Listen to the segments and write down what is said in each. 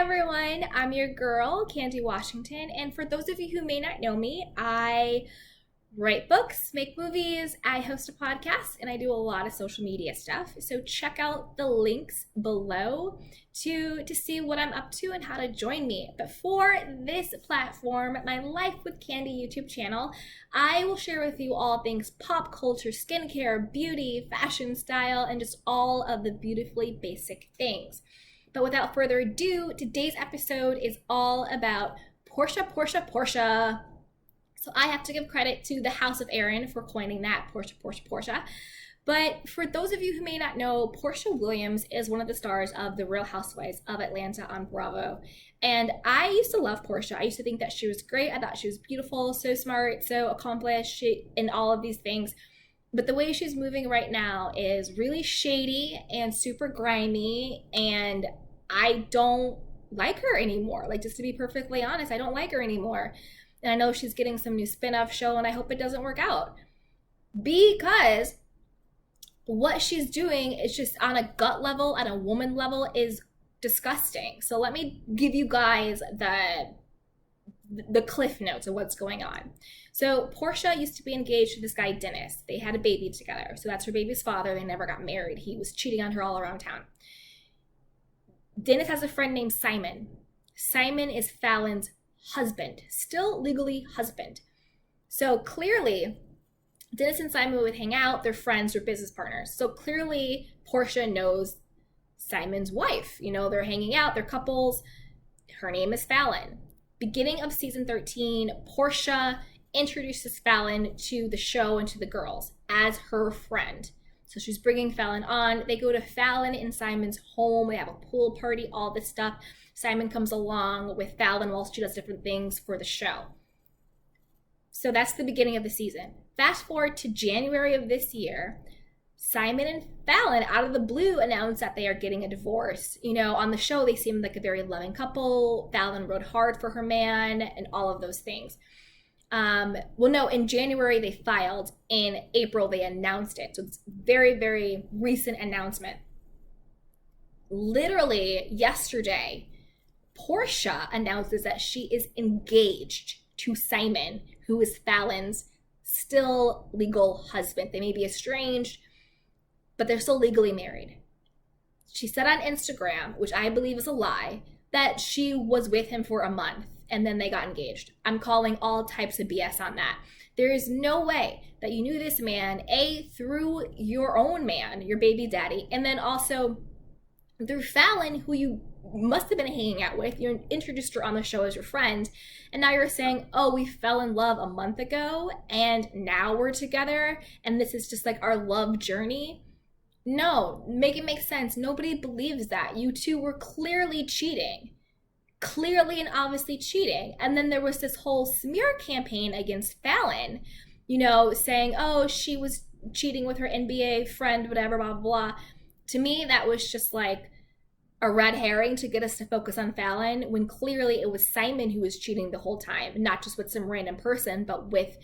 everyone, I'm your girl, Candy Washington, and for those of you who may not know me, I write books, make movies, I host a podcast, and I do a lot of social media stuff. So check out the links below to see what I'm up to and how to join me. But for this platform, my Life with Candy YouTube channel, I will share with you all things pop culture, skincare, beauty, fashion, style, and just all of the beautifully basic things. But without further ado, today's episode is all about Porsha. So I have to give credit to the House of Aaron for coining that, Porsha. But for those of you who may not know, Porsha Williams is one of the stars of The Real Housewives of Atlanta on Bravo. And I used to love Porsha. I used to think that she was great. I thought she was beautiful, so smart, so accomplished in all of these things. But the way she's moving right now is really shady and super grimy, and I don't like her anymore. Like, just to be perfectly honest, I don't like her anymore. And I know she's getting some new spin-off show, and I hope it doesn't work out. Because what she's doing is just on a gut level, on a woman level, is disgusting. So let me give you guys the cliff notes of what's going on. So Porsha used to be engaged to this guy, Dennis. They had a baby together. So that's her baby's father. They never got married. He was cheating on her all around town. Dennis has a friend named Simon. Simon is Falynn's husband, still legally husband. So clearly, Dennis and Simon would hang out. They're friends, they're business partners. So clearly, Porsha knows Simon's wife. You know, they're hanging out, they're couples. Her name is Falynn. Beginning of season 13, Porsha introduces Falynn to the show and to the girls as her friend. So she's bringing Falynn on. They go to Falynn and Simon's home. They have a pool party, all this stuff. Simon comes along with Falynn while she does different things for the show. So that's the beginning of the season. Fast forward to January of this year, Simon and Falynn, out of the blue, announce that they are getting a divorce. You know, on the show, they seemed like a very loving couple. Falynn rode hard for her man and all of those things. In January they filed. In April they announced it. So it's very, very recent announcement. Literally yesterday, Porsha announces that she is engaged to Simon, who is Falynn's still legal husband. They may be estranged, but they're still legally married. She said on Instagram, which I believe is a lie, that she was with him for a month and then they got engaged. I'm calling all types of BS on that. There is no way that you knew this man, through your own man, your baby daddy, and then also through Falynn, who you must have been hanging out with. You introduced her on the show as your friend, and now you're saying, oh, we fell in love a month ago and now we're together and this is just like our love journey. No, make it make sense. Nobody believes that. You two were clearly cheating. Clearly and obviously cheating. And then there was this whole smear campaign against Falynn, you know, saying, oh, she was cheating with her NBA friend, whatever, blah, blah, blah. To me, that was just like a red herring to get us to focus on Falynn, when clearly it was Simon who was cheating the whole time, not just with some random person, but with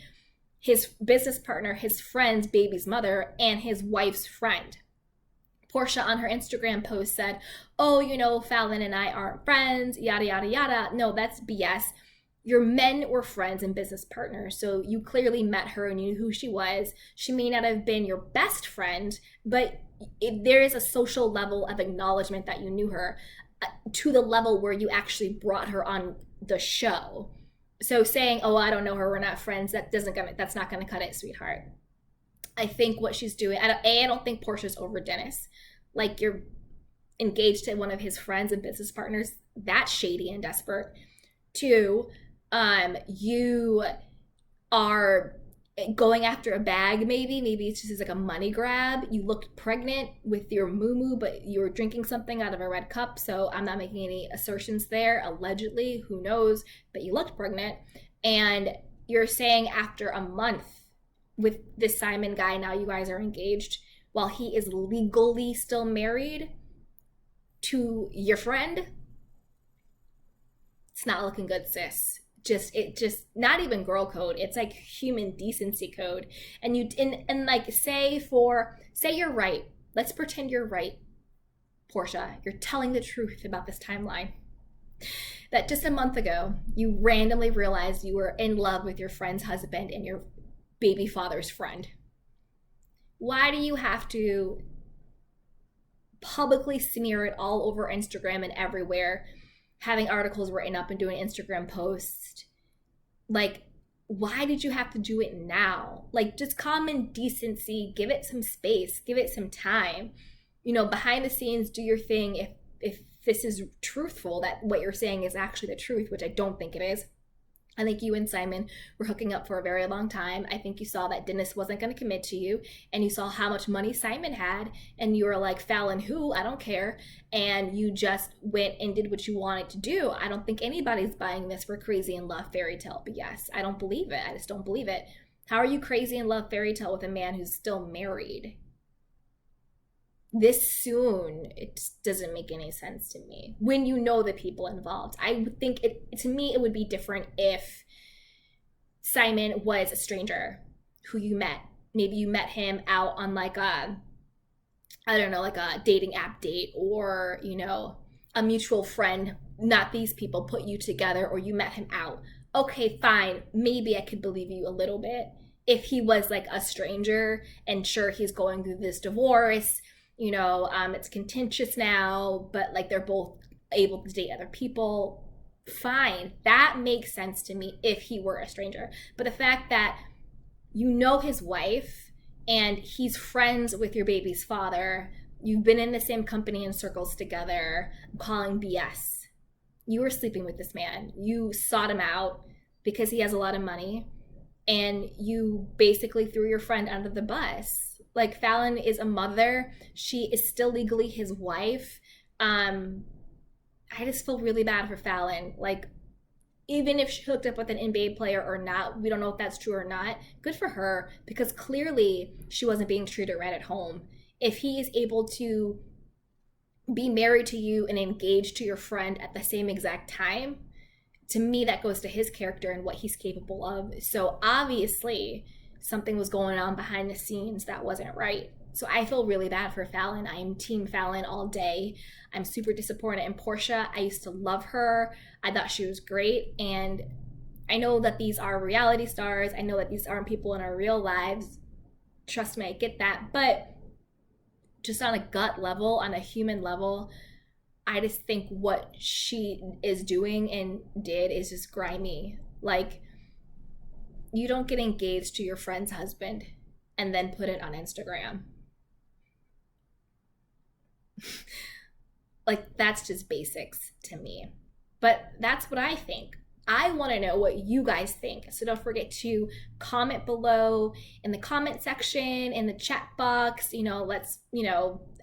his business partner, his friend's baby's mother, and his wife's friend. Porsha on her Instagram post said, oh, you know, Falynn and I aren't friends, yada, yada, yada. No, that's BS. Your men were friends and business partners, so you clearly met her and you knew who she was. She may not have been your best friend, but there is a social level of acknowledgement that you knew her, to the level where you actually brought her on the show. So saying, oh, I don't know her, we're not friends, that's not gonna cut it, sweetheart. I think what she's doing, I don't think Porsha's over Dennis. Like, you're engaged to one of his friends and business partners, that's shady and desperate. Two, you are going after a bag, maybe it's just like a money grab. You looked pregnant with your moo-moo, but you were drinking something out of a red cup, so I'm not making any assertions there. Allegedly, who knows, but you looked pregnant. And you're saying after a month with this Simon guy, now you guys are engaged while he is legally still married to your friend. It's not looking good, sis. Just not even girl code, it's like human decency code. And like say you're right, let's pretend you're right, Porsha, you're telling the truth about this timeline. that just a month ago, you randomly realized you were in love with your friend's husband and your baby father's friend. Why do you have to publicly smear it all over Instagram and everywhere, having articles written up and doing Instagram posts? Like, why did you have to do it now? Like, just common decency, give it some space, give it some time. You know, behind the scenes, do your thing if this is truthful, that what you're saying is actually the truth, which I don't think it is. I think you and Simon were hooking up for a very long time. I think you saw that Dennis wasn't going to commit to you, and you saw how much money Simon had, and you were like, Falynn who? I don't care. And you just went and did what you wanted to do. I don't think anybody's buying this for crazy in love fairy tale BS. I don't believe it. I just don't believe it. How are you crazy in love fairy tale with a man who's still married? This soon, it doesn't make any sense to me when you know the people involved. I would think to me it would be different if Simon was a stranger who you met. Maybe you met him out on like a dating app date, or, you know, a mutual friend, not these people, put you together, or you met him out. Okay, fine. Maybe I could believe you a little bit. If he was like a stranger, and sure, he's going through this divorce, you know, it's contentious now, but like they're both able to date other people, fine. That makes sense to me if he were a stranger. But the fact that you know his wife and he's friends with your baby's father, you've been in the same company and circles together, I'm calling BS. You were sleeping with this man. You sought him out because he has a lot of money, and you basically threw your friend under the bus. Like, Falynn is a mother. She is still legally his wife. I just feel really bad for Falynn. Like, even if she hooked up with an NBA player or not, we don't know if that's true or not. Good for her, because clearly she wasn't being treated right at home. If he is able to be married to you and engaged to your friend at the same exact time, to me that goes to his character and what he's capable of. So obviously something was going on behind the scenes that wasn't right. So I feel really bad for Falynn. I am team Falynn all day. I'm super disappointed in Porsha. I used to love her. I thought she was great. And I know that these are reality stars. I know that these aren't people in our real lives. Trust me, I get that. But just on a gut level, on a human level, I just think what she is doing and did is just grimy. Like, you don't get engaged to your friend's husband and then put it on Instagram. Like, that's just basics to me. But that's what I think. I want to know what you guys think. So don't forget to comment below in the comment section, in the chat box.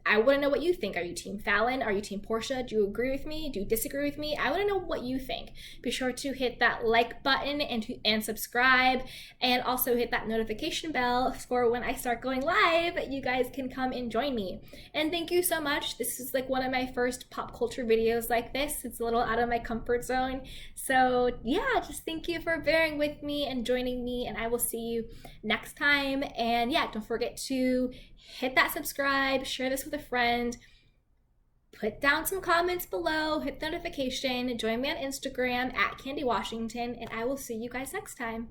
I want to know what you think. Are you team Falynn? Are you team Porsha? Do you agree with me? Do you disagree with me? I want to know what you think. Be sure to hit that like button and subscribe, and also hit that notification bell for when I start going live. You guys can come and join me. And thank you so much. This is like one of my first pop culture videos like this. It's a little out of my comfort zone. So yeah, just thank you for bearing with me and joining me, and I will see you next time. And yeah, don't forget to hit that subscribe, share this with a friend, put down some comments below, hit the notification, join me on Instagram at Candy Washington, and I will see you guys next time.